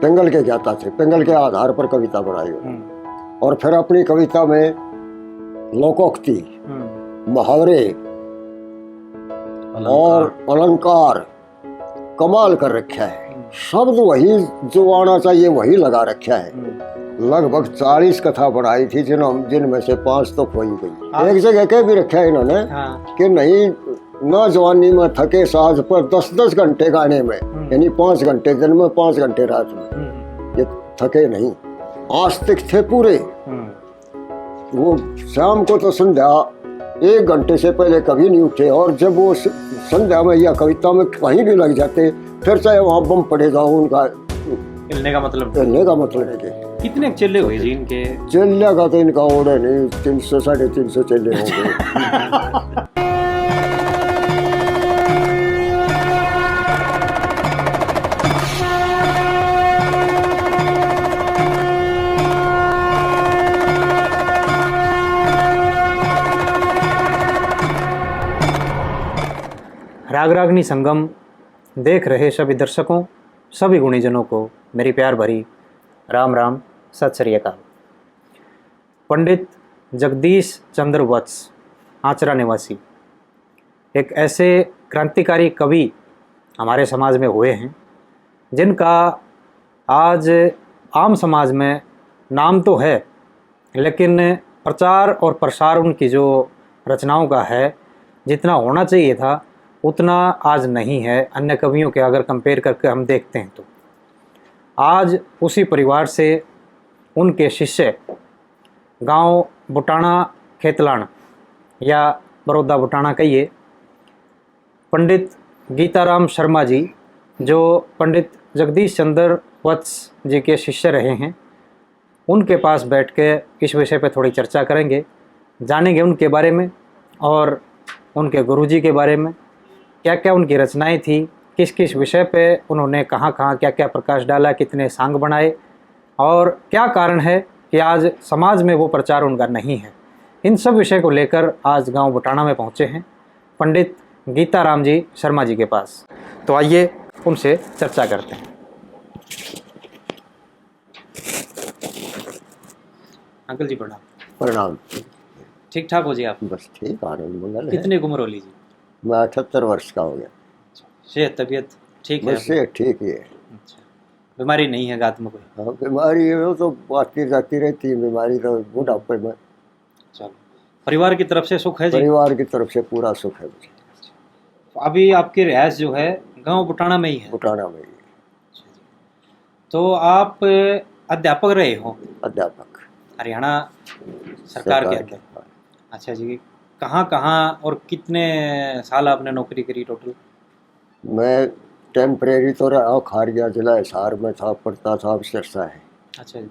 पिंगल के ज्ञाता थे, पिंगल के आधार पर कविता बनाई उन्होंने। और फिर अपनी कविता में लोकोक्ति, मुहावरे और अलंकार कमाल कर रखा है। शब्द वही जो आना चाहिए वही लगा रखा है। लगभग 40 कथा बनाई थी जिनमें से 5 तो खोई गई। एक जगह कह भी रखा है इन्होंने कि नहीं ना जवानी में थके साज पर 10-10 घंटे गाने में, यानी 5 घंटे दिन में 5 घंटे रात में, ये थके नहीं, आस्तिक थे पूरे। वो शाम को तो संध्या 1 घंटे से पहले कभी नहीं उठे, और जब वो संध्या में या कविता में कहीं भी लग जाते फिर चाहे वहाँ बम पड़ेगा उनका हिलने का मतलब है कि कितने चेले हुए जी इनके? चेले का तो इनका ऑर्डर नहीं, 300-350 चेले होंगे। राग रागनी संगम देख रहे सभी दर्शकों, सभी गुणीजनों को मेरी प्यार भरी राम राम, सत श्री अकाल। पंडित जगदीश चंद्र वत्स आचरा निवासी एक ऐसे क्रांतिकारी कवि हमारे समाज में हुए हैं जिनका आज आम समाज में नाम तो है, लेकिन प्रचार और प्रसार उनकी जो रचनाओं का है जितना होना चाहिए था उतना आज नहीं है। अन्य कवियों के अगर कंपेयर करके हम देखते हैं तो आज उसी परिवार से उनके शिष्य गांव बुटाना खेतलान या बड़ौदा बुटाना कहिए, पंडित गीताराम शर्मा जी जो पंडित जगदीश चंद्र वत्स जी के शिष्य रहे हैं, उनके पास बैठ के इस विषय पर थोड़ी चर्चा करेंगे, जानेंगे उनके बारे में और उनके गुरुजी के बारे में, क्या क्या उनकी रचनाएं थी, किस किस विषय पे उन्होंने कहाँ कहाँ क्या क्या प्रकाश डाला, कितने सांग बनाए और क्या कारण है कि आज समाज में वो प्रचार उनका नहीं है। इन सब विषय को लेकर आज गांव बुटाना में पहुँचे हैं पंडित गीताराम जी शर्मा जी के पास। तो आइए उनसे चर्चा करते हैं। अंकल जी प्रणाम। प्रणाम। ठीक ठाक हो जी आप? बस ठीक, आनंद मंगल। कितने उम्र हो ली जी? मैं 78 वर्ष का हो गया। सेहत तबीयत ठीक है? बस सेहत ठीक ही है। अच्छा, बीमारी नहीं है गात में कोई? हाँ, बीमारी है वो तो आती जाती रहती है, बीमारी तो बुढ़ापे में। चलो, परिवार की तरफ से सुख है जी? परिवार की तरफ से पूरा सुख है मुझे। अभी आपकी रिहायश जो है गांव बुटाना में ही है? बुटाना में ही। तो आप अध्यापक रहे हो? अध्यापक हरियाणा सरकार के अंदर। अच्छा जी, कहाँ कहाँ और कितने साल आपने नौकरी करी टोटल? मैं टेम्परेरी तो रहा, खारिया जिला हिसार में था, पढ़ता था, अब सिरसा है। अच्छा जी।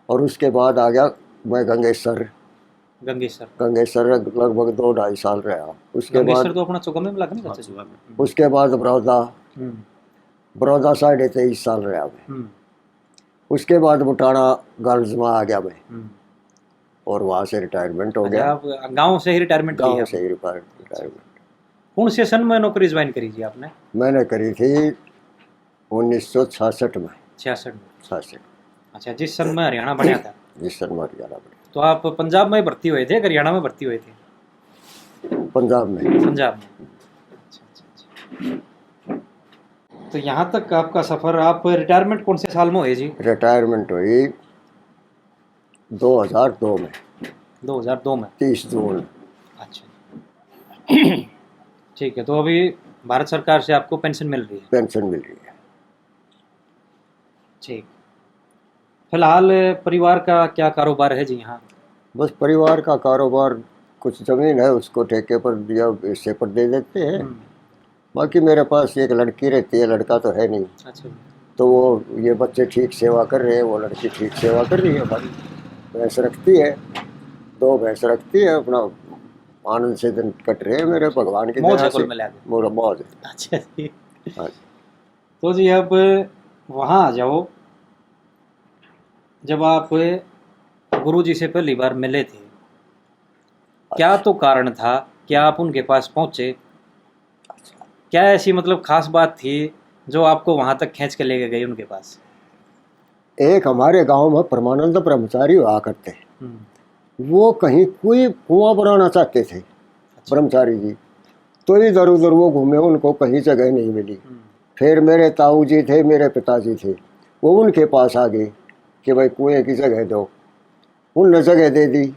और उसके बाद आ गया मैं गंगेसर लगभग 2-2.5 साल रहा। उसके बाद तो अपना चौगम में लगा नहीं चाचा? उसके बाद बड़ौदा 23.5 साल रहा मैं। उसके बाद बुटाना गर्ल्स में आ गया मैं और वहाँ से रिटायरमेंट हो गया। गांव से ही रिटायरमेंट? गांव से ही रिटायरमेंट। कौन से सन में नौकरी ज्वाइन करी जी आपने? मैंने करी थी 1966 में। 66। अच्छा, जिस सन में हरियाणा बना था? जिस सन में हरियाणा बना। तो आप पंजाब में भर्ती हुए थे, हरियाणा में भर्ती हुए थे? पंजाब में। अच्छा। तो यहाँ तक आपका सफर, आप रिटायरमेंट कौन से साल में हुए जी? रिटायरमेंट हुई 2002 में। 2002 में? 30 जून। अच्छा। ठीक है, तो अभी भारत सरकार से आपको पेंशन मिल रही है? पेंशन मिल रही है। ठीक। फिलहाल परिवार का क्या कारोबार है जी यहाँ? बस परिवार का कारोबार, कुछ जमीन है उसको ठेके पर दिया, हिस्से पर दे देते हैं। बाकी मेरे पास एक लड़की रहती है, लड़का तो है नहीं। अच्छा। तो वो ये बच्चे ठीक सेवा कर रहे हैं, वो लड़की ठीक सेवा कर रही है। हमारी भैंस रखती है, 2 भैंस रखती है, अपना आनंद से दिन कट रहे हैं मेरे भगवान की दया से। मोरा मौज। अच्छा जी। तो जी अब वहाँ आ जाओ, जब आप गुरुजी से पहली बार मिले थे, क्या तो कारण था, क्या आप उनके पास पहुँचे, क्या ऐसी मतलब खास बात थी जो आपको वहाँ तक खींच के लेके गई उनके पास? एक हमारे गांव में परमानंद ब्रह्मचारी हुआ करते, वो कहीं कोई कुआं बनाना चाहते थे ब्रह्मचारी जी, तो इधर उधर वो घूमे, उनको कहीं जगह नहीं मिली। फिर मेरे ताऊ जी थे, मेरे पिताजी थे, वो उनके पास आ गए कि भाई कुएं की जगह दो। उनने जगह दे दी,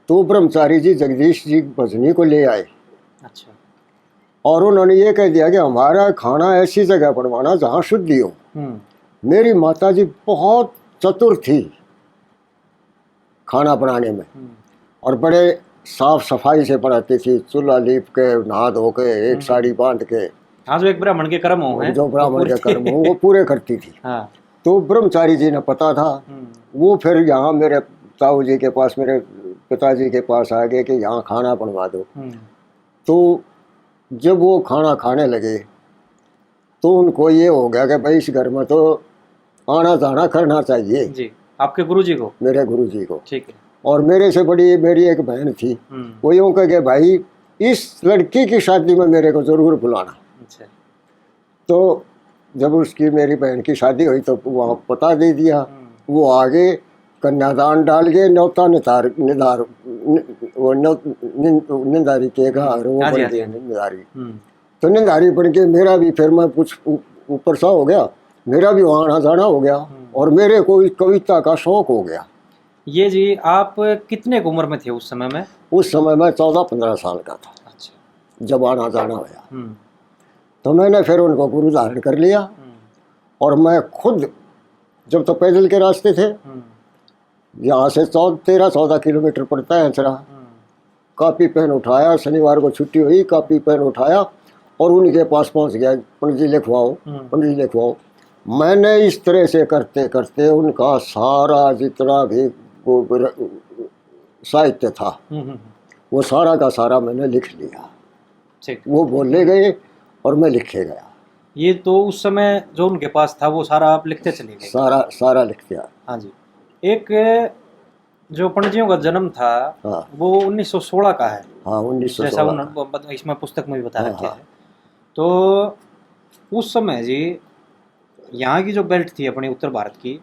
तो ब्रह्मचारी जी जगदीश जी भजनी को ले आए। अच्छा। और उन्होंने ये कह दिया कि हमारा खाना ऐसी जगह बनवाना जहाँ शुद्धि हो। मेरी माता जी बहुत चतुर थी खाना बनाने में, और बड़े साफ सफाई से बनाती थी, चूल्हा लीप के, नहा धो के, एक साड़ी बांध के। हाँ, जो एक ब्राह्मण के कर्म हो, जो ब्राह्मण के कर्म हो वो पूरे करती थी। हाँ। तो ब्रह्मचारी जी ने पता था, वो फिर यहाँ मेरे ताऊ जी के पास, मेरे पिताजी के पास आ गए कि यहाँ खाना बनवा दो। तो जब वो खाना खाने लगे तो उनको ये हो गया कि भाई इस घर में तो आना जाना करना चाहिए जी। आपके गुरुजी को? मेरे गुरुजी को। ठीक है। और मेरे से बड़ी मेरी एक बहन थी, वो यूँ कह के भाई इस लड़की की शादी में मेरे को जरूर बुलाना। अच्छा। तो जब उसकी मेरी बहन की शादी हुई तो वहाँ पता दे दिया, वो आगे कन्यादान डाल के न्योता निंदारी के घर वो बन गए निंदारी। तो निंदारी बन के मेरा भी फिर मैं कुछ ऊपर सा हो गया, मेरा भी वहाँ आना जाना हो गया, और मेरे को कविता का शौक हो गया। ये जी आप कितने उम्र में थे उस समय में? उस समय मैं 14-15 साल का था। अच्छा। जब आना जाना हुआ तो मैंने फिर उनको गुरु धारण कर लिया, और मैं खुद, जब तो पैदल के रास्ते थे, यहाँ से 13-14 किलोमीटर पड़ता है अंचरा, कापी पेन उठाया, शनिवार को छुट्टी हुई, कापी पेन उठाया और उनके पास पहुँच गया, पंडित जी लिखवाओ, पंडित जी लिखवाओ। मैंने इस तरह से करते करते उनका सारा जितना भी साहित्य था वो सारा का सारा मैंने लिख लिया। वो बोले गए और मैं लिखे गया। ये तो उस समय जो उनके पास था वो सारा आप लिखते चले गए? सारा लिखते आए। हाँ जी। एक जो पंडित जियों का जन्म था, हाँ, वो 1916 का है। हाँ, 1916 जैसा इसमें पुस्तक में भी बता रखा है। तो उस समय जी यहाँ की जो बेल्ट थी अपनी उत्तर भारत की,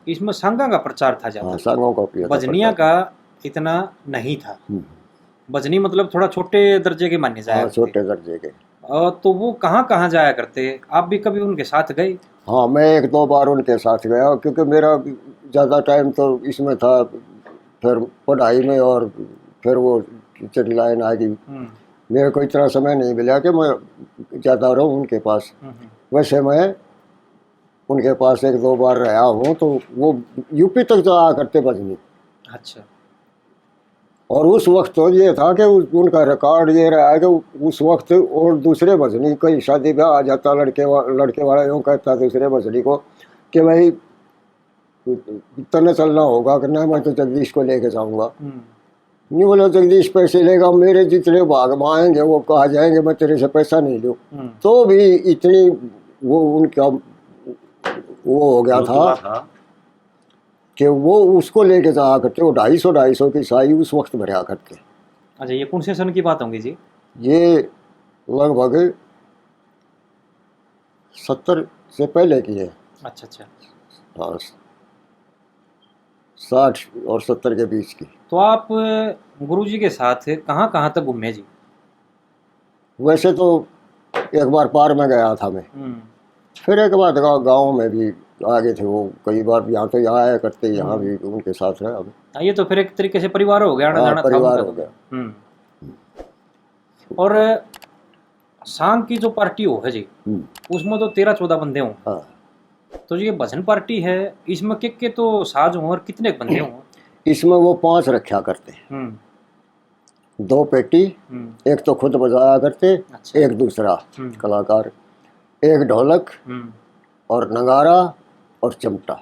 इसमें संघा का प्रचार था ज्यादा। संघों का, भजनिया का इतना नहीं था। भजनी मतलब थोड़ा छोटे दर्जे के माने जाए। छोटे दर्जे के। तो वो कहाँ जाया करते? आप भी कभी उनके साथ गए? हाँ, मैं 1-2 बार उनके साथ गया, क्योंकि मेरा ज़्यादा टाइम तो इसमें था, फिर पढ़ाई में, और फिर वो टीचर लाइन आ गई। मेरे को इतना समय नहीं मिला कि मैं ज़्यादा रहूँ उनके पास। वैसे मैं उनके पास 1-2 बार रहा हूँ, तो वो यूपी तक जाया करते भजनी। अच्छा। और उस वक्त तो ये था कि उनका रिकॉर्ड ये रहा है कि उस वक्त और दूसरे भजनी कहीं शादी ब्याह आ जाता, लड़के वाला यूँ कहता दूसरे भजनी को कि भाई तने चलना होगा, कि नहीं मैं तो जगदीश को लेके जाऊंगा। नहीं बोले जगदीश पैसे लेगा, मेरे जितने भाग में आएंगे वो कहा जाएंगे मैं तेरे से पैसा नहीं लूँ। तो भी इतनी वो उनका वो हो गया था कि वो उसको लेके जाया करते, वो 250 की साई उस वक्त भरा करते। अच्छा, ये कौन से सन की बात होंगी जी? ये लगभग 70 से पहले की है। अच्छा। हाँ, 60 और 70 के बीच की। तो आप गुरुजी के साथ कहाँ तक घूमे जी? वैसे तो एक बार पार में गया था मैं, फिर एक बार गाँव में भी आगे थे वो, कई बार यहाँ तो यहाँ आया करते, यहाँ भी उनके साथ रहे। ये तो फिर एक तरीके से परिवार हो गया, आना जाना परिवार हो गया। और सांग की जो पार्टी हो है जी, उसमें तो 13-14 बंदे हों। हाँ। तो ये भजन पार्टी है, इसमें के तो साज हों और कितने बंदे हों? इसमें वो 5 रखा करते, 2 पेटी, एक तो खुद बजाया करते। अच्छा। एक दूसरा कलाकार, एक ढोलक और नगारा और चिमटा।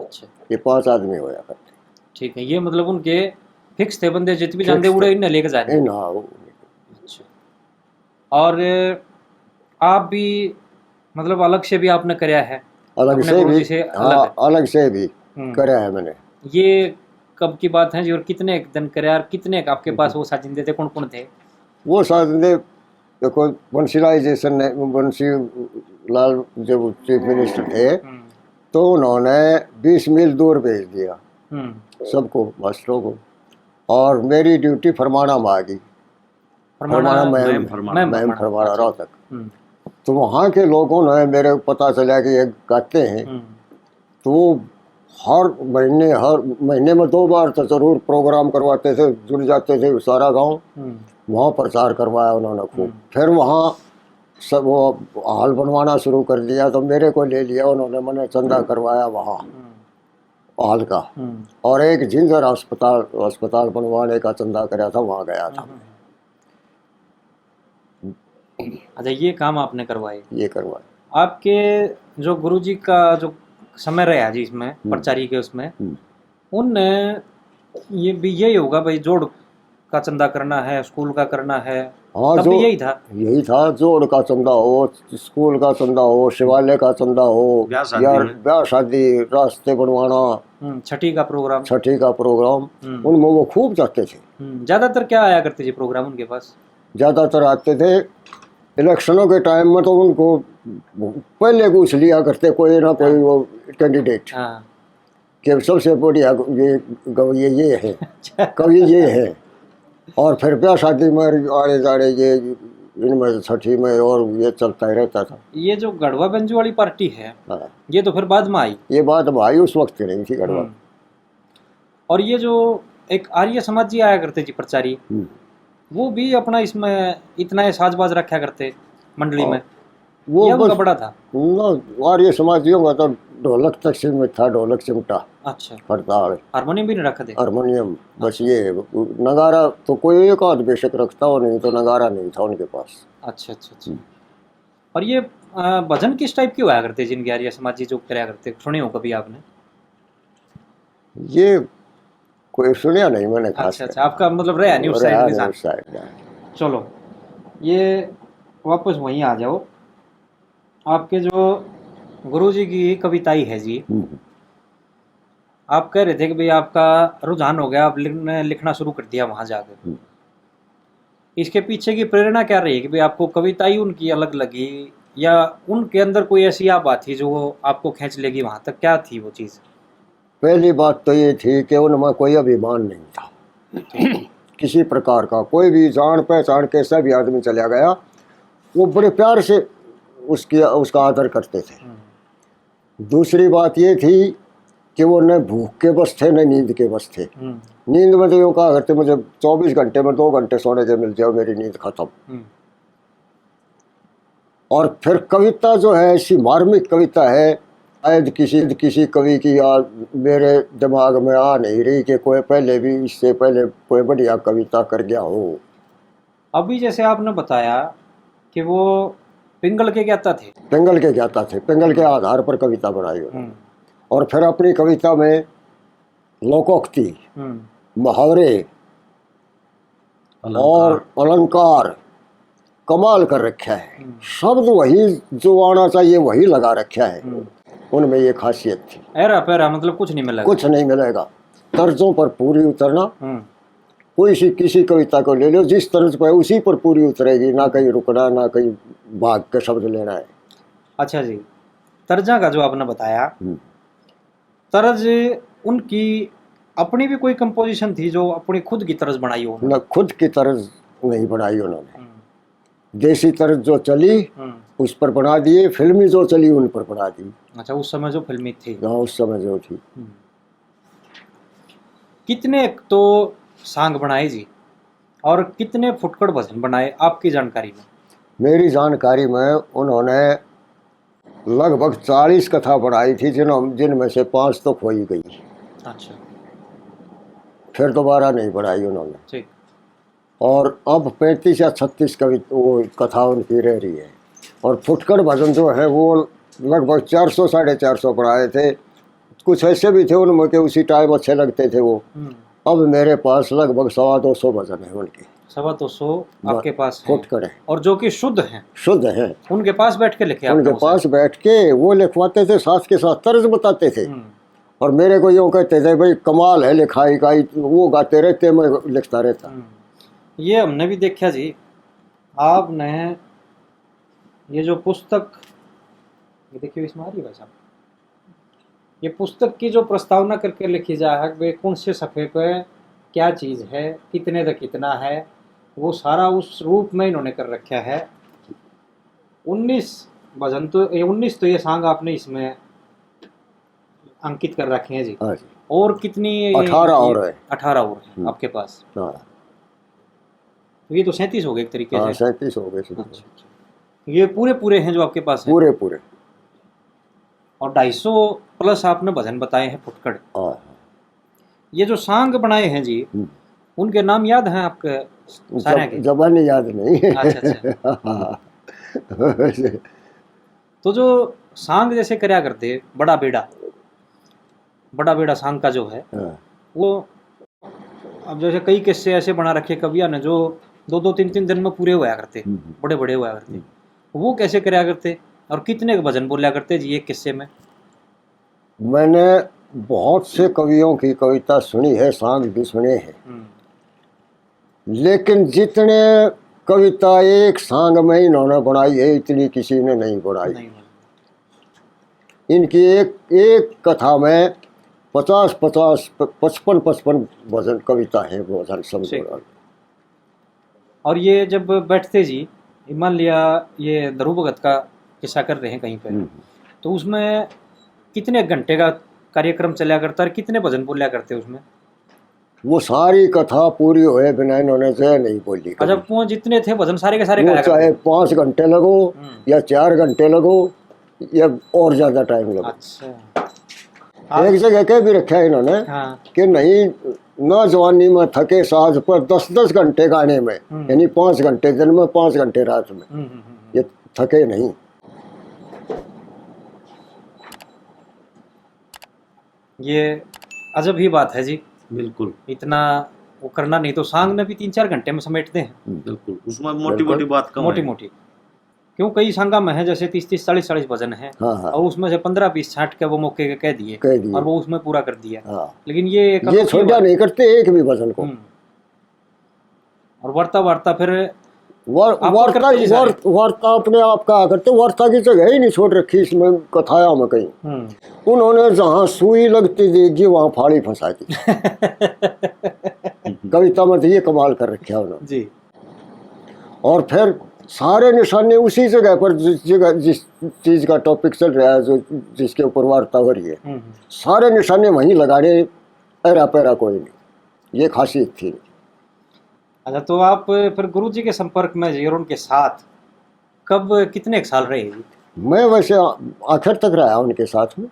अच्छा। ये 5 आदमी होया करते। ठीक है, ये मतलब उनके फिक्स थे बंदे, जितने भी जानते उड़े इन्हें लेके जाए। अच्छा। और आप भी मतलब अलग से भी आपने कराया है? अलग से भी कराया है मैंने। ये कब की बात है जी, और कितने दिन कराया, और कितने आपके पास वो साजिंदे थे, कौन थे वो साजिंदे? देखो, बंसीलाल जैसन ने, बंसी लाल जब चीफ मिनिस्टर थे तो उन्होंने 20 मील दूर भेज दिया हम्म। सबको, मास्टरों को, और मेरी ड्यूटी फरमाना में आ गई। फरमाना मैम फरमाना रोहतक। हम्म। तो वहाँ के लोगों ने मेरे को पता चला कि ये गाते हैं, तो वो हर महीने में 2 बार तो जरूर प्रोग्राम करवाते थे, जुड़ जाते थे सारा गांव, वहाँ प्रचार करवाया उन्होंने खूब। फिर वहाँ सब वो हॉल बनवाना शुरू कर दिया, तो मेरे को ले लिया उन्होंने, मैंने चंदा करवाया वहाँ हॉल का, और एक जिंजर अस्पताल बनवाने का चंदा कराया था, वहाँ गया था। अच्छा, ये काम आपने करवाए? ये करवाया। आपके जो गुरुजी का जो समय रहा जी इसमें प्रचारी के उसमें, उनने ये भी यही होगा भाई, जोड़ का चंदा करना है, स्कूल का करना है, हाँ, तब जो भी यही था। जोड़ का चंदा हो, स्कूल का चंदा हो, शिवालय का चंदा हो, या ब्याह शादी, रास्ते बनवाना, छठी का प्रोग्राम, उनमें वो खूब जाते थे। ज्यादातर क्या आया करते थे प्रोग्राम उनके पास? ज्यादातर आते थे इलेक्शनों के टाइम में, तो उनको पहले पूछ लिया करते कोई ना कोई वो कैंडिडेट कि सबसे बढ़िया ये है, कवि ये है, और फिर ब्याह शादी में आड़े जाड़े ये इनमें छठी में, और ये चलता ही रहता था। ये जो गढ़वा बंजू वाली पार्टी है, ये तो फिर बाद में आई। ये बात भाई उस वक्त नहीं थी गढ़वा। और ये जो एक आर्य समाज जी आया करते जी प्रचारी, वो भी अपना इसमें इतना साजबाज रखा करते मंडली में, वो उनका बड़ा था ना। आर्य समाजियों का तो ढोलक तक सीमित था, ढोलक चिमटा, अच्छा, हड़ताल, हारमोनियम भी नहीं रखा थे? हारमोनियम बस, ये नगारा तो कोई एक आध बेशक रखता हो, नहीं तो नगारा नहीं था उनके पास। अच्छा अच्छा अच्छा। और ये भजन किस टाइप की हुआ करते जिनके आर्य समाजी जो कराया करते, सुने हो कभी आपने? ये कोई सुनिया नहीं मैंने खास। अच्छा अच्छा, आपका मतलब रहा नहीं उस साइड। चलो ये वापस वहीं आ जाओ। आपके जो गुरुजी की कविताई है जी, आप कह रहे थे कि भाई आपका रुझान हो गया, आप लिखना शुरू कर दिया वहां जाकर। इसके पीछे की प्रेरणा क्या रही कि भाई आपको कविताई उनकी अलग लगी, या उनके अंदर कोई ऐसी आप बात थी जो आपको खींच लेगी वहां तक? क्या थी वो चीज़? पहली बात तो ये थी कि उनमें कोई अभिमान नहीं था किसी प्रकार का। कोई भी जान पहचान कैसा भी आदमी चला गया, वो बड़े प्यार से उसका आदर करते थे। दूसरी बात ये थी कि वो न भूख के बस थे न नींद के बस थे। नींद में तो यूँ कहा करते, मुझे 24 घंटे में 2 घंटे सोने के मिल जाओ, मेरी नींद खत्म। और फिर कविता जो है ऐसी मार्मिक कविता है, शायद किसी कवि की याद मेरे दिमाग में आ नहीं रही कि कोई पहले भी, इससे पहले कोई बढ़िया कविता कर गया हो। अभी जैसे आपने बताया कि वो पिंगल के ज्ञाता थे, पिंगल के आधार पर कविता बनाई उन्होंने। और फिर अपनी कविता में लोकोक्ति, मुहावरे और अलंकार कमाल कर रखा है। शब्द वही जो आना चाहिए वही लगा रखा है। उनमें ये खासियत थी। एरा पेरा मतलब कुछ नहीं मिलेगा। तर्जों पर पूरी उतरना। कोई किसी कविता को ले लो, जिस तर्ज पर उसी पर पूरी उतरेगी, ना कहीं रुकना, ना कहीं भाग के शब्द लेना है। अच्छा जी, तर्जा का जो आपने बताया, तर्ज उनकी अपनी भी कोई कंपोजिशन थी जो अपनी खुद की तर्ज बनाई हो? ना, खुद की तर्ज नहीं बनाई उन्होंने। देसी तर्ज जो चली उस पर बना दिए, फिल्मी जो चली उन पर बना दी। अच्छा, उस समय जो फिल्मी थी? हाँ, उस समय जो थी। कितने तो सांग बनाए जी, और कितने फुटकड़ भजन बनाए आपकी जानकारी में? मेरी जानकारी में उन्होंने लगभग 40 कथा बनाई थी, जिनमें से 5 तो खोई गई। अच्छा, फिर दोबारा नहीं बनाई उन्होंने। ठीक। और अब 35 या 36 कथा उनकी रह रही है। और फुटकड़ भजन जो है वो लगभग 400 साढ़े 400 बनाए थे। कुछ ऐसे भी थे उनमें के उसी टाइम अच्छे लगते थे वो। अब मेरे पास लगभग 125 भजन है उनके। 125 आपके पास फुटकड़ है, और जो कि शुद्ध हैं उनके पास बैठ के लिखे? उनके पास बैठ के वो लिखवाते थे, साथ के साथ तर्ज बताते थे। और मेरे को यूँ कहते थे भाई कमाल है लिखाई का, वो गाते रहते, मैं लिखता रहता। ये हमने भी देखा जी। आपने ये जो पुस्तक, ये देखिए इसमें आ रही है भाई साहब, ये पुस्तक की जो प्रस्तावना करके लिखी जा है वे कौन से सफ़े पे क्या चीज़ है, कितने का कितना है, वो सारा उस रूप में इन्होंने कर रखा है। 19 भजन तो 19 तो ये सांग आपने इसमें अंकित कर रखे हैं जी। हाँ जी। और कितनी 18 और है। 18 और है आपके पास। हाँ तो ये तो 37 हो गए एक तरीके हाँ, से। 37 हो गए। अच्छा, अच्छा। ये पूरे पूरे हैं जो आपके पास है। पूरे पूरे। और 250 प्लस आपने भजन बताए हैं फुटकड़। हाँ। ये जो सांग बनाए हैं जी, उनके नाम याद हैं आपके सारे के? जबान याद नहीं है। अच्छा अच्छा। तो जो सांग जैसे करया करते बड़ा बेड़ा सांग का जो है हाँ। वो अब जैसे कई किस्से ऐसे बना रखे कविया ने जो 2-2 3-3 दिन में पूरे हुआ करते, बड़े बड़े हुआ करते। वो कैसे करया करते और कितने के भजन बोला करते जी एक किस्से में? मैंने बहुत से कवियों की कविता सुनी है, सांग भी सुने हैं, लेकिन जितने कविता एक सांग में इन्होंने बनाई है इतनी किसी ने नहीं बनाई। इनकी एक कथा में 50-50 55 भजन कविता है, भजन समझो। और ये जब बैठते जी, मान लिया ये ध्रुव भगत का किस्सा कर रहे हैं कहीं पे, तो उसमें कितने घंटे का कार्यक्रम चला करता और कितने भजन बोला करते उसमें? वो सारी कथा पूरी हुए बिना इन्होंने जय नहीं बोली। अच्छा, जितने थे भजन सारे के सारे चाहे 5 घंटे लगो या 4 घंटे लगो या और ज्यादा टाइम लगो। अच्छा। एक जगह कह भी रखा है इन्होंने कि नहीं न जवानी में थके साज पर 10-10 घंटे गाने में, यानी 5 घंटे दिन में 5 घंटे रात में, ये थके नहीं। ये अजब ही बात है जी। बिल्कुल। इतना वो करना नहीं तो सांग ने भी 3-4 घंटे में समेटते हैं। बिल्कुल, उसमें मोटी मोटी बात कम है। मोटी मोटी क्यों कई संगा में है जैसे 30-30 40-40 भजन है। हाँ। और उसमें से 15-20 छांट के वो मौके के कह दिए और वो उसमें पूरा कर दिया। हाँ। लेकिन ये छोटा नहीं करते एक भी भजन को। और वार्ता फिर वार्ता अपने आप का करते, वार्ता की जगह ही नहीं छोड़ रखी इसमें कथाया में कहीं। उन्होंने जहाँ सुई लगती देगी वहाँ फाड़ी फंसा दी। कविता में तो ये कमाल कर रखा उन्होंने जी। और फिर सारे निशाने उसी जगह पर जिस चीज का टॉपिक चल रहा है, जो जिसके ऊपर वार्ता हो रही है, सारे निशाने वहीं लगाने, एरा पैरा कोई नहीं। ये खासियत थी। अच्छा, तो आप फिर गुरुजी के संपर्क में जी और उनके साथ कब कितने एक साल रहे जी? मैं वैसे आखिर तक रहा उनके साथ में।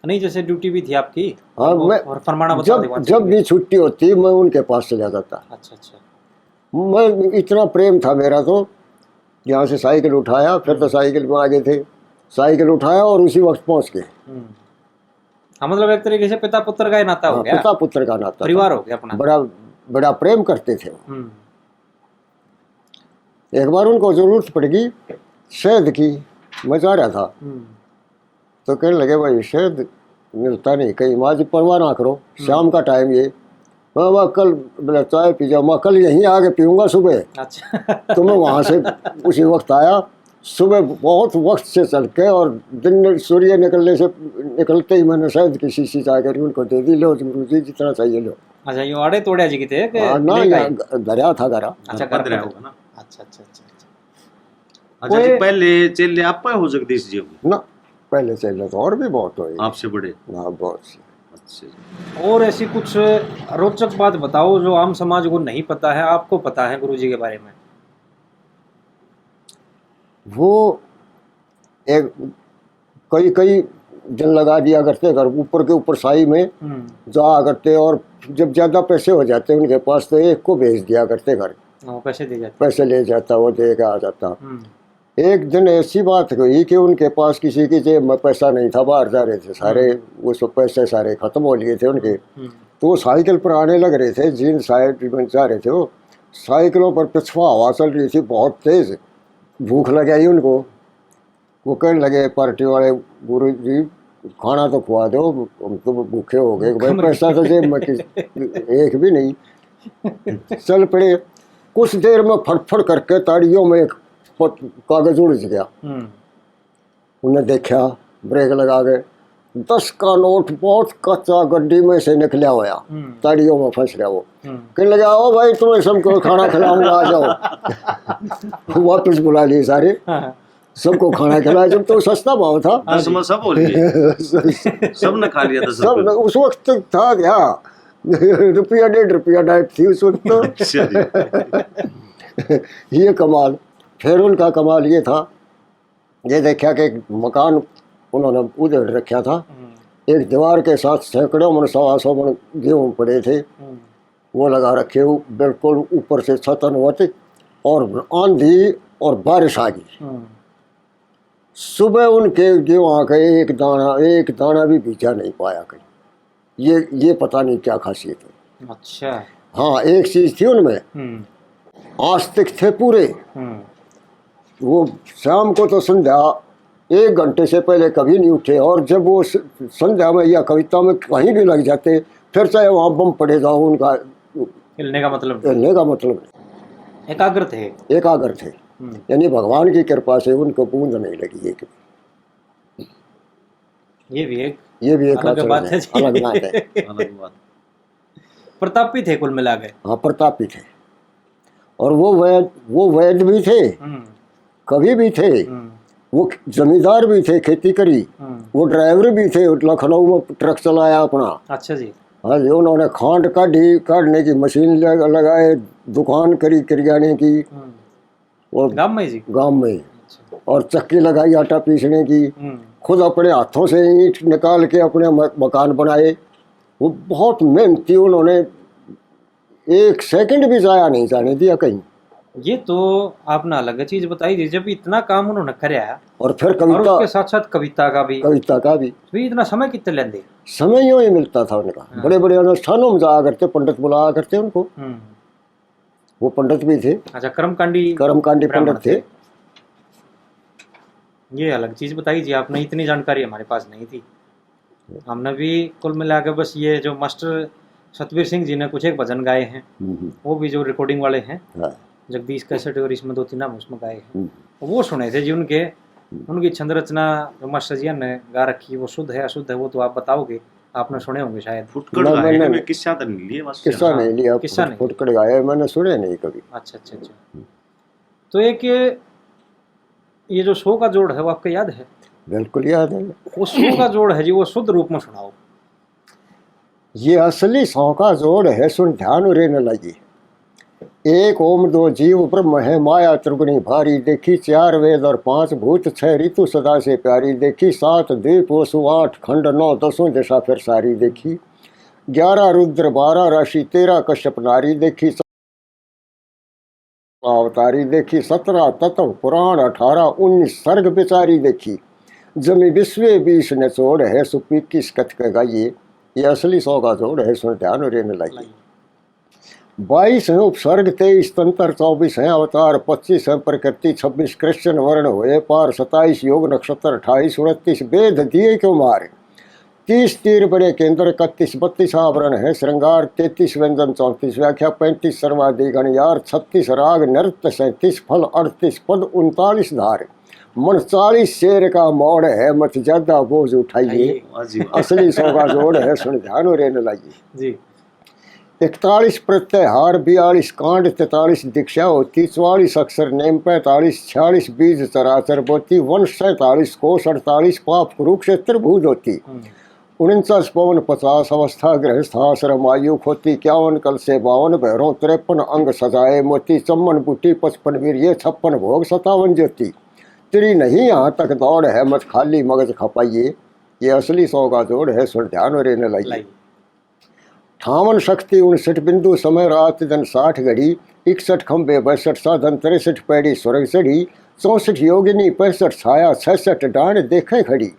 नहीं, जैसे ड्यूटी भी थी आपकी। हाँ, मैं और फरमाना जब भी छुट्टी होती मैं उनके पास चला जाता। अच्छा अच्छा। मैं इतना प्रेम था मेरा, तो यहाँ से साइकिल उठाया, फिर तो साइकिल में आगे थे, साइकिल उठाया और उसी वक्त पहुँच गए। हाँ, मतलब एक तरीके से पिता पुत्र का नाता हो गया। पिता पुत्र का नाता, परिवार हो गया अपना। बड़ा प्रेम करते थे। एक बार उनको जरूरत पड़ेगी शहद की, मैं जा रहा था, तो कहने लगे भाई शहद मिलता नहीं कहीं, माँ जी परवाह ना करो, शाम का टाइम ये, मैं कल चाय पी जाओ, मैं कल यहीं आके पीऊँगा सुबह। अच्छा। तो मैं वहाँ से उसी वक्त आया, सुबह बहुत वक्त से चल के, और दिन सूर्य निकलते ही मैंने शहद की शीशी जाकर उनको दे दी, लो गुरु जी जितना चाहिए लो। अच्छा, ये आड़े तोड़े जी की थे कि ना दरिया था गरा। अच्छा, कर रहा होगा ना। अच्छा अच्छा अच्छा अच्छा जी, पहले चेले आप हो जगदीश जी? ना, पहले चेले तो और भी बहुत हुए आपसे बड़े। हाँ, बहुत से। अच्छा। और ऐसी कुछ रोचक बात बताओ जो आम समाज को नहीं पता है, आपको पता है गुरुजी के बारे में? वो एक कई दिन लगा दिया करते घर ऊपर के ऊपर साई में जा करते, और जब ज्यादा पैसे हो जाते उनके पास तो एक को भेज दिया करते घर। पैसे दे जाते, पैसे ले जाता, वो दे के आ जाता। एक दिन ऐसी बात हुई कि उनके पास किसी की जेब में पैसा नहीं था, बाहर जा रहे थे सारे, वो सब पैसे सारे खत्म हो लिए थे उनके। तो वो साइकिल पर आने लग रहे थे, जीन साइड में जा रहे थे, वो साइकिलों पर पिछवा हवा चल रही थी बहुत तेज, भूख लग आई उनको। वो कहने लगे पार्टी वाले, गुरु जी खाना तो खुआ दो, हम तो भूखे हो गए। भाई पैसा तो जेब में एक भी नहीं। चल पड़े, कुछ देर में फटफट करके ताड़ियों में एक कागज उड़ गया। उन्हें देखा, ब्रेक लगा गए, 10 का नोट बहुत कच्चा गड्डी में से निकला होया, ताड़ियों में फंस गया वो। कहने लगा ओ भाई तुम्हें सबको खाना खिलाऊंगा, आ जाओ। वापस बुला लिए सारे, सबको खाना खिलाया। जब तो सस्ता भाव था, 10 में सब हो लिए, सब ने खा लिया 10 सब रुपए। उस वक्त था क्या, रुपया 1.5 रुपया डाइट थी उस वक्त तो। अच्छा जी। ये कमाल। फिर उनका कमाल ये था, ये देखा कि एक मकान उन्होंने उधर रखा था, एक दीवार के साथ सैकड़ों मन 100 मन गेहूँ पड़े थे, वो लगा रखे हो बिल्कुल ऊपर से छतनवत, और आंधी और बारिश आ गई। सुबह उनके गेहूँ आ गए, एक दाना भी बीजा नहीं पाया कहीं। ये पता नहीं क्या खासियत है। अच्छा। हाँ, एक चीज थी उनमें, आस्तिक थे पूरे। वो शाम को तो संध्या 1 घंटे से पहले कभी नहीं उठे, और जब वो संध्या में या कविता में कहीं भी लग जाते, फिर चाहे वहाँ बम पड़े जाओ, उनका हिलने का मतलब नहीं। एकाग्र थे। यानी भगवान की कृपा से उनको बूंद नहीं लगी है कभी। ये भी एक अलग बात है जी। अलग बात है। अलग बात। प्रतापी थे कुल मिला के। हाँ, प्रतापी थे। और वो वैद्य भी थे, कवि भी थे, वो जमींदार भी थे, खेती करी, वो ड्राइवर भी थे, लखनऊ में ट्रक चलाया अपना। अच्छा जी। हाँ जी, उन्होंने खांड काटने की मशीन लगाए, दुकान करी किराने की, और गांव में और चक्की लगाई आटा पीसने की, खुद अपने हाथों से ईंट निकाल के अपने मकान बनाए। वो बहुत मेहनती, उन्होंने 1 सेकंड भी जाया नहीं जाने दिया कहीं। ये तो आपने अलग चीज बताई थी, जब इतना काम उन्होंने कराया, और फिर और उसके साथ साथ कविता का भी तो इतना समय कितने लेंदे? समय यूँ ही मिलता था उनका। बड़े बड़े अनुष्ठानों में जाया करते, पंडित बुलाया करते उनको। वो पंडित भी थे। अच्छा, कर्मकांडी पंडित थे। ये अलग चीज बताई जी आपने, इतनी जानकारी हमारे पास नहीं थी। हमने भी कुल मिला के बस ये जो मास्टर सतवीर सिंह जी ने कुछ एक भजन गाए हैं, वो भी जो रिकॉर्डिंग वाले हैं, जगदीश कैसेट, और इसमें 2-3 नाम उसमें गाए हैं, वो सुने थे जी। उनकी छंद रचना जो मास्टर जी ने गा रखी, वो शुद्ध है अशुद्ध है वो तो आप बताओगे, आपने सुने होंगे शायद। फुटकड़ गाए में किस्सा तो नहीं लिया, किस्सा नहीं लिया, फुटकड़ गाए मैंने सुने नहीं कभी। अच्छा। तो एक ये जो शो का जोड़ है वो आपको याद है? बिल्कुल याद है। वो शो का जोड़ है जी, वो शुद्ध रूप में सुनाओ। ये असली सौ का जोड़ है, सुन ध्यान रहने लगी। 1 ओम 2 जीव ब्रह्म है, माया त्रिगुणी भारी, देखी 4 वेद और 5 भूत, 6 ऋतु सदा से प्यारी, देखी 7 द्वीप वसु 8 खंड 9 10 दिशा फिर सारी, देखी 11 रुद्र 12 राशि, 13 कश्यप नारी, देखी अवतारी, देखी 17 तत्व पुराण, 18 19 सर्ग बिचारी, देखी जमी विश्व 20 ने जोड़ है, सुपी 21 कथ के गाइए। ये असली 100 का जोड़ है, सुन ध्यान रहने लगी। 22 है उपसर्ग, 23 तंत्र, 24 है अवतार, 25 है प्रकृति, 26 कृष्ण वर्ण हुए पार, 27 योग नक्षत्र, 28 29 वेद दिए क्यों मार, 30 तीर बड़े केंद्र, 31 32 आवरण है श्रृंगार, 33 व्यंजन, 34 व्याख्या, 35 सर्वाधिगण यार, 36 राग नृत्य, 37 फल, 38 पद, 39 धार, मन 40 शेर का मोड़ है, मत ज्यादा बोझ उठाइए। असली 100 का जोड़ है, सुन ध्यान रहने लगी जी। 41 प्रत्याहार, 42 कांड, 43 दीक्षा होती, 44 अक्षर नेम, 45 46 बीज चराचर बोती, 47 कोष, 48 पाप कुरुक्षेत्र भूत होती, 49 पवन, 50 अवस्था गृहस्थ आश्रम आयु होती, 51 कल से 52 भैरों, 53 अंग सजाए मोती, 54 बूटी, 55 वीर्य, 56 भोग, 57 ज्योति, तेरी नहीं यहाँ तक दौड़ है, मत खाली मगज खपाइए। ये असली 100 का जोड़ है, सुन ध्यान रहने लगी। 58 शक्ति, 59 बिंदु, समय रात दिन 60 घड़ी, 61 खंबे, 62 साधन, 63 पैड़ी स्वर्ग चढ़ी, 64 योगिनी, 65 छाया, 66 डांड देखें खड़ी,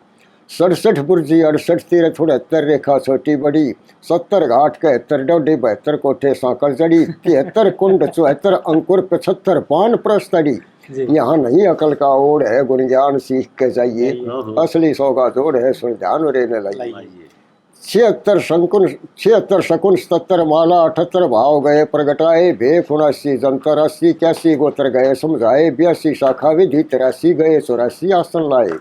67 बुर्जी, 68 तीरथ, 78 रेखा छोटी बड़ी, 70 घाट, 71 डोडी, 72 कोठे सांकल जड़ी, 73 कुंड, 74 अंकुर, 75 पान प्रस्तड़ी। यहाँ नहीं अकल का ओढ़ है, गुण ज्ञान सीख के जाइए। असली 100 का जोड़ है, सुन ध्यान रहने लगी। 76 शकुन, 77 माला, 78 भाव गए प्रगटाए, भे 79 जंतर, 80 81 गोत्र गए समझाए, 82 शाखा विधि, 83 गए 84 आसन लाए,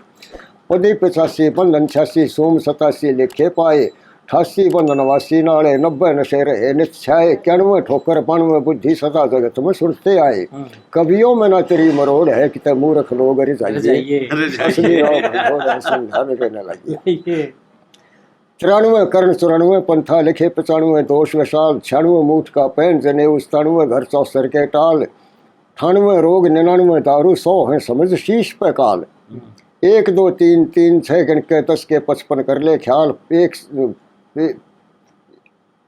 पदी 85 बंधन 86 सोम 87 लिखे पाए 88 बंधन 89 नाले 90 नशे रहे नित छाए 91 ठोकर 92 बुद्धि सदा जगत में सुनते आए कवियों में न तेरी मरोड़ है कि ते मूर्ख लोग अरे जाइए अरे असली राम समझाने के न लगे 93 कर्ण 94 पंथा लिखे 95 दोष विशाल 96 मूठ का पैन जने 97 घर 64 के टाल 98 रोग 99 दारू 100 है समझ शीश पे काल 1 2 3 3 6 गण के 10 के 55 कर ले ख्याल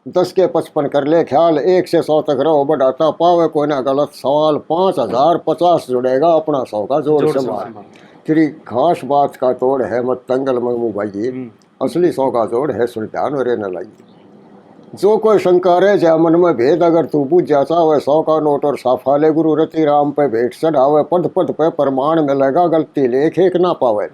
10 के 55 कर ले ख्याल 1 से 100 तक रहो बढ़ाता पावे कोई ना गलत सवाल 5050 जुड़ेगा अपना 100 का जोड़ संभाल तेरी खास बात का तोड़ है मत तंगल मंगू भाई असली 100 का जोड़ है सुन ध्यान रे न लाइए जो कोई शंका रे जा मन में भेद अगर तू पूछ जाता वह 100 का नोट और साफा ले गुरु रति राम पे भेंट चढ़ावे पद पद पे प्रमाण मिलेगा गलती लेख एक ना पावे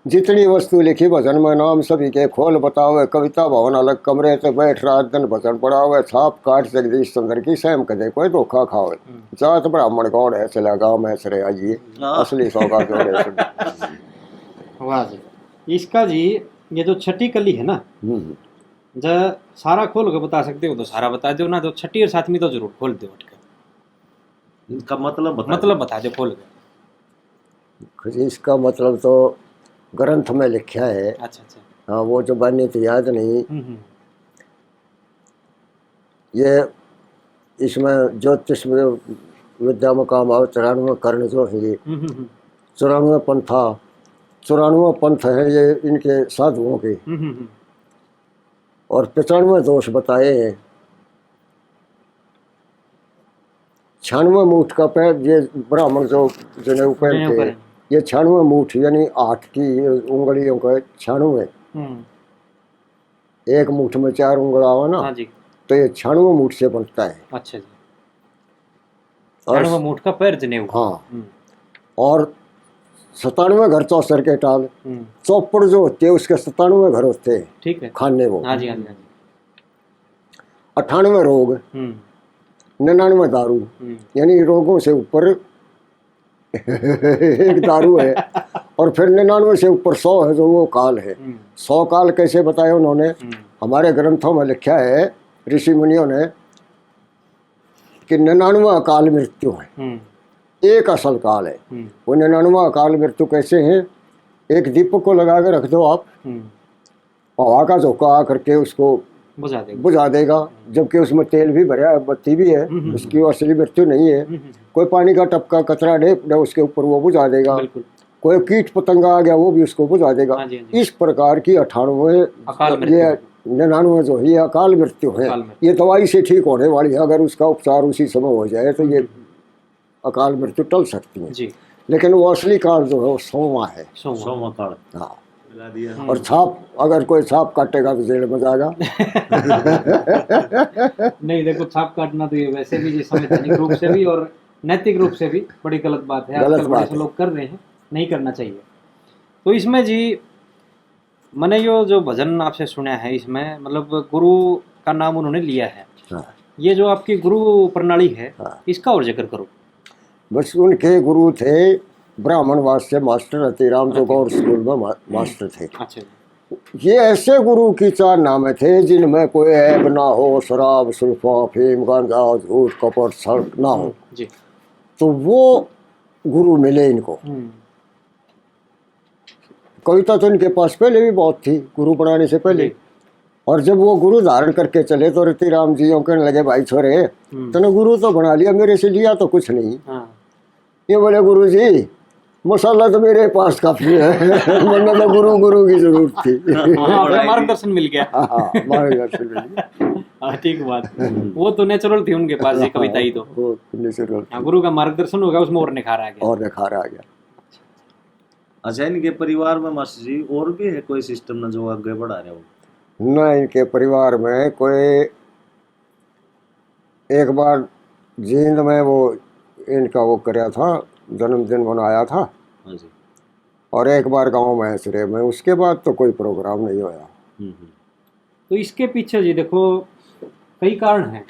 जितनी वस्तु लिखी भजन में नाम सभी के खोल बतावे कविता भवन अलग कमरे से बैठ रात दिन भजन पढ़ावे छाप काट जगदीश चंद्र की सहम कदे कोई धोखा खावे जात ब्राह्मण गौड़ है चला गाँव में सरे आइए असली 100 का जोड़ है वाह जी इसका जी ये जो छठी कली है ना जब सारा खोल के बता सकते हो तो सारा बता दो ना तो छठी और सातवीं तो जरूर खोल दो इनका मतलब बता दो खोल के इसका मतलब तो ग्रंथ में लिखा है अच्छा हाँ वो जो बनी तो याद नहीं ये इसमें ज्योतिष विद्या में काम आओ 93 कर्ण जो है 94 पंथा 94 पंथ है ये इनके साधुओं के और 95 दोष बताए हैं 96 मूठ का पैर ये ब्राह्मण जो जनेऊ पहनते हैं ये 96 मूठ यानी 8 की उंगलियों का 96 एक मूठ में 4 उंगला हुआ ना तो ये 96 मूठ से बनता है अच्छा जी 96 मूठ का पैर जनेऊ हाँ और 97 घर 64 के टाल चौपड़ जो होते हैं उसके 97 घर होते हैं ठीक है खाने वो हाँ जी 98 रोग 99 दारू यानी रोगों से ऊपर एक दारू है और फिर 99 से ऊपर 100 है जो वो काल है 100 काल कैसे बताए उन्होंने हमारे ग्रंथों में लिखा है ऋषि मुनियों ने कि 99 अकाल मृत्यु है एक असल काल है वो 99 अकाल मृत्यु कैसे है एक दीपक को लगा के रख दो आप हवा का झोंका आकर के उसको बुझा देगा जबकि उसमें तेल भी भरा है बत्ती भी है उसकी असली मृत्यु नहीं है कोई पानी का टपका कतरा ढेप उसके ऊपर वो बुझा देगा कोई कीट पतंगा आ गया वो भी उसको बुझा देगा इस प्रकार की 98 ये 99 जो है ये अकाल मृत्यु है ये दवाई से ठीक होने वाली है अगर उसका उपचार उसी समय हो जाए तो ये अकाल मृत्यु टल सकती है लेकिन वो असली काल जो है वो 100वां है 100वां काल हाँ और छाप अगर कोई छाप काटेगा तो जेल में जाएगा नहीं देखो छाप काटना तो ये वैसे भी संवैधानिक रूप से भी और नैतिक रूप से भी बड़ी गलत बात है आजकल बड़े से लोग कर रहे हैं नहीं करना चाहिए तो इसमें जी मैंने यो जो भजन आपसे सुना है इसमें मतलब गुरु का नाम उन्होंने लिया है हाँ। ये जो आपकी गुरु प्रणाली है हाँ। इसका और जिक्र करो बस उनके गुरु थे ब्राह्मणवास से मास्टर रतिराम जो गौर स्कूल में मास्टर थे अच्छा ये ऐसे गुरु की 4 नामे थे जिनमें कोई ऐब ना हो शराब सुल्फा फीम गांजा झूठ कपट सड़क ना हो जी तो वो गुरु मिले इनको कविता तो इनके पास पहले भी बहुत थी गुरु बनाने से पहले और जब वो गुरु धारण करके चले तो रतिराम जी कहने लगे भाई छोरे तूने गुरु तो बना लिया मेरे से लिया तो कुछ नहीं ये बोले गुरु जी मसाला तो मेरे पास काफी है वरना तो गुरु की जरूरत थी मार्गदर्शन मिल गया मार्गदर्शन मिल गया ठीक बात वो तो नेचुरल थी उनके पास ये कविता ही तो वो नेचुरल गुरु का मार्गदर्शन होगा उसमें और निखार आ गया अच्छा इनके परिवार में मास्टर जी और भी है कोई सिस्टम ना जो आगे बढ़ा रहे हो ना इनके परिवार में कोई एक बार जींद में वो इनका वो कराया था जन्मदिन मनाया था और एक बार गांव में ऐसरे में उसके बाद तो कोई प्रोग्राम नहीं होया तो इसके पीछे जी देखो कई कारण हैं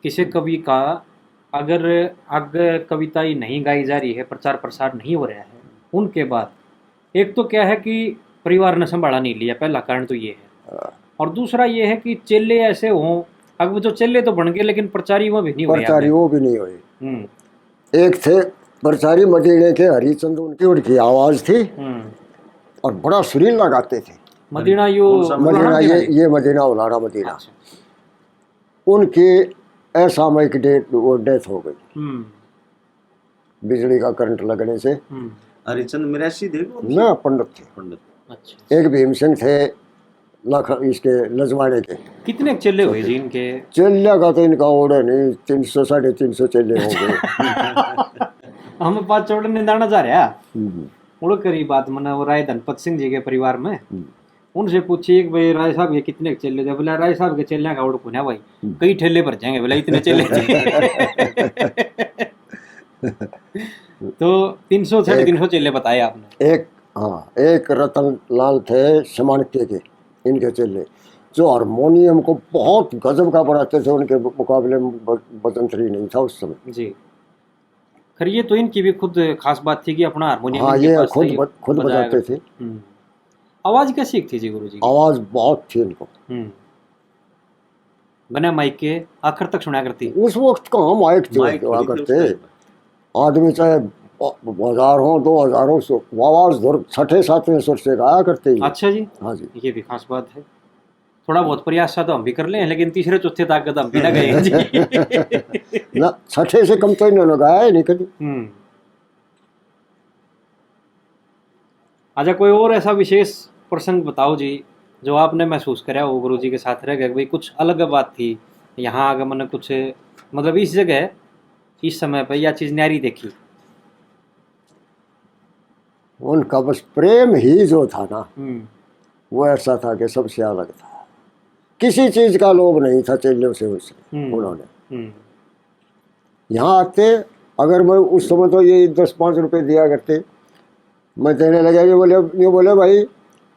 किसी कवि का अगर आगे कविताएं नहीं गाई जा रही है प्रचार प्रसार नहीं हो रहा है उनके बाद एक तो क्या है कि परिवार ने संभाला नहीं लिया, पहला कारण तो ये है। और दूसरा ये है कि चेले ऐसे हों, अब वो जो चेले तो बन गए लेकिन प्रचारी वो भी नहीं हुए प्रचारी आगे। वो भी नहीं हुए। हम्म एक थे प्रचारी मदीने के हरिचंद, उनकी आवाज थी हम्म। और बड़ा सुरीला गाते थे। मदीना यो कौन सा मदीना, पुराना ये मदीना? ये मदीना उलाना मदीना। अच्छा। उनकी असामयिक डेथ हो गई हम्म बिजली का करंट लगने से। हम्म। हरिचंद मिरासी थे कौन से? ना पंडित थे, पंडित। अच्छा। एक भीमसिंह थे इसके लजवाड़े के। कितने चेले हुए जी इनके? चेले का तो इनका ऑर्डर नहीं, 300 350 चेले हो गए। हम बात छोड़ने दाना जा रहा हम्म, उड़ करी बात मना वो राय धनपत सिंह जी के परिवार में। उनसे पूछिए कि भाई राय साहब ये कितने चेले थे? बोला राय साहब के चेले का उड़ पुण्या भाई कई ठेले भर जाएंगे, बोला इतने चेले थे। तो 300 350 चेले बताए आपने। एक, हाँ, एक रतन लाल थे समानके के, इनके चेले, जो हारमोनियम को बहुत गजब का बढ़ाते थे। उनके मुकाबले में बजंतरी नहीं था उस समय। जी। खैर ये तो इनकी भी खुद खास बात थी कि अपना हारमोनियम हाँ, इनके ये पास था, ये खुद बजाया बजाते करते। थे। आवाज कैसी थी जी गुरु जी की? आवाज बहुत थी इनको। बिना माइक के आखिर तक सुना करती। उस वक्त कहाँ माइक माइक हुआ थोड़ी थी उस करते। टाइम पे। आदमी चाहे 1000 हो 2000 हो, आवाज धुर 6ठे 7वें सुर से गाया करते ही। अच्छा जी, हाँ जी। ये भी खास बात है। थोड़ा बहुत प्रयास सा तो हम भी कर लें, लेकिन तीसरे चौथे तक तो हम भी ना गए जी। ना 6ठे से कम तो इन्होंने गाया ही नहीं कभी। अच्छा, कोई और ऐसा विशेष प्रसंग बताओ जी जो आपने महसूस कराया हो गुरु जी के साथ रह गए, भाई कुछ अलग बात थी यहाँ आगे, मैंने कुछ मतलब इस जगह इस समय पे यह चीज न्यारी देखी। उनका बस प्रेम ही जो था ना, वो ऐसा था कि सबसे अलग था। किसी चीज का लोभ नहीं था चेलों से उससे। उन्होंने यहाँ आते, अगर मैं उस समय तो ये 10-5 रुपए दिया करते, मैं देने लगा। ये बोले भाई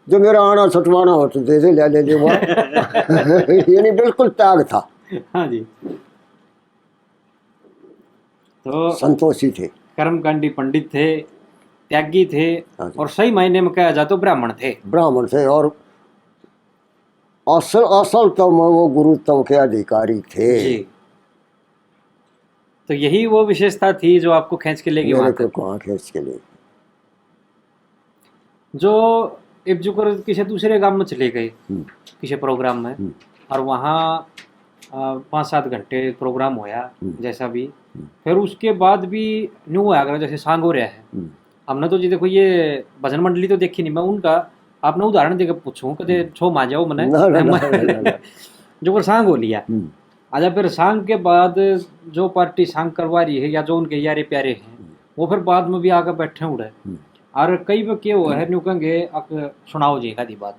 जो मेरा आना छुटवाना हो तो दे दे, ले ले वो। यानी बिल्कुल त्याग था। हाँ जी। तो संतोषी थे, कर्मकांडी पंडित थे, त्यागी थे, हाँ जी। और सही मायने में कहा जाए तो ब्राह्मण थे। ब्राह्मण थे, और असल तो वो गुरुत्व के अधिकारी थे। जी। तो यही वो विशेषता थी जो आपको खींच के लेगी वहां मेरे को तक। कहाँ खींच के ले। जो इब्जुकर किसी दूसरे गांव में चले गए किसी प्रोग्राम में, और वहाँ 5-7 घंटे प्रोग्राम होया जैसा भी, फिर उसके बाद भी न्यू हुआ अगर जैसे सांग हो रहा है। हमने तो जी देखो ये भजन मंडली तो देखी नहीं मैं उनका, आपने उदाहरण देकर पूछूं कदे छो मा जाओ मैंने ना। जो फिर सांग हो लिया। आजा फिर सांग के बाद जो पार्टी सांग करवा रही है या जो उनके यारे प्यारे हैं वो फिर बाद में भी आकर बैठे उड़े, और कई बार क्या हुआ है न्यू कहेंगे आप सुनाओ जी आदि बात।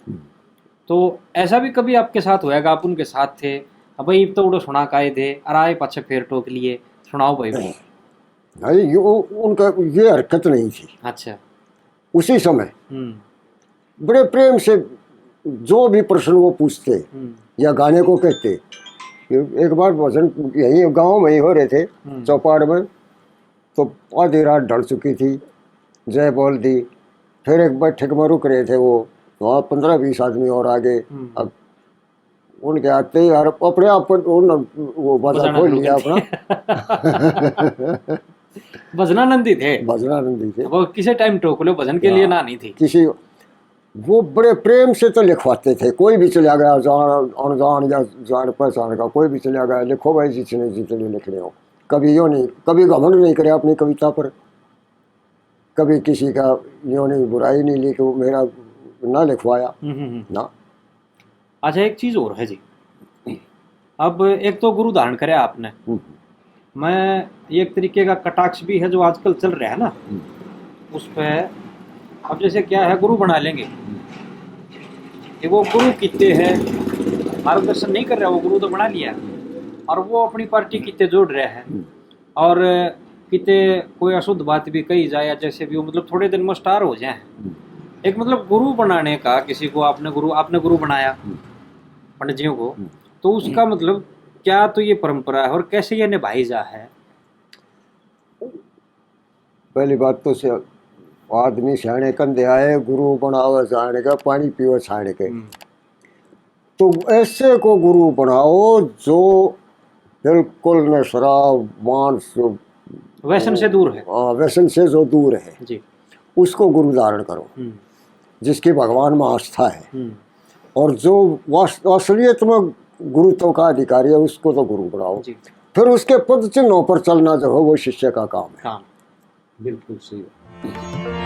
तो ऐसा भी कभी आपके साथ होएगा, आप उनके साथ थे, अब भाई तो उड़ो सुना काए थे और आए पाछे फिर टोक लिए सुनाओ भाई भाई। नहीं, उनका ये हरकत नहीं थी। अच्छा। उसी समय बड़े प्रेम से जो भी प्रश्न वो पूछते या गाने को कहते। एक बार भजन यही गांव में ही हो रहे थे चौपाड़ में, तो आधी रात ढल चुकी थी, जय बोल दी। फिर एक बैठक में रुक रहे थे वो, वहाँ 15-20 आदमी और आगे। अब उनके आते ही यार अपने आप वो बाजा खोल लिया अपना। भजनानंदी थे, भजनानंदी थे। वो किसी टाइम टोक लो भजन के लिए ना नहीं थी किसी, वो बड़े प्रेम से तो लिखवाते थे। कोई भी चला गया, जान अनजान या जान पहचान का कोई भी चला गया, लिखो भाई जितने जितने लिखने हो। कभी यो नहीं, कभी घमंड नहीं करे अपनी कविता पर, कभी किसी का यो नहीं बुराई नहीं ली कि वो मेरा ना लिखवाया ना। अच्छा, एक चीज और है जी, अब एक तो गुरु धारण करे आपने, मैं एक तरीके का कटाक्ष भी है जो आजकल चल रहा है ना उस पर। अब जैसे क्या है, गुरु बना लेंगे कि वो गुरु कितने हैं, मार्गदर्शन नहीं कर रहा, वो गुरु तो बना लिया और वो अपनी पार्टी कितने जोड़ रहे हैं, और कितने कोई अशुद्ध बात भी कही जाए या जैसे भी हो, मतलब थोड़े दिन में स्टार हो जाए। एक मतलब गुरु बनाने का, किसी को आपने गुरु बनाया पंडित जियों को, तो उसका मतलब क्या तो ये परंपरा है और कैसे ये निभाई जा है? पहली बात तो आदमी सियाने कंधे आए, गुरु बनावे जाने का, पानी पीवे छाने के। तो ऐसे को गुरु बनाओ जो बिल्कुल न शराब मांस व्यसन से दूर है। व्यसन से जो दूर है, जी। उसको गुरु धारण करो, जिसकी भगवान में आस्था है। और जो असलियत में गुरुत्व का अधिकारी है, उसको तो गुरु बनाओ। जी। फिर उसके पद चिन्हों पर चलना जो है वो शिष्य का काम है। बिल्कुल सही।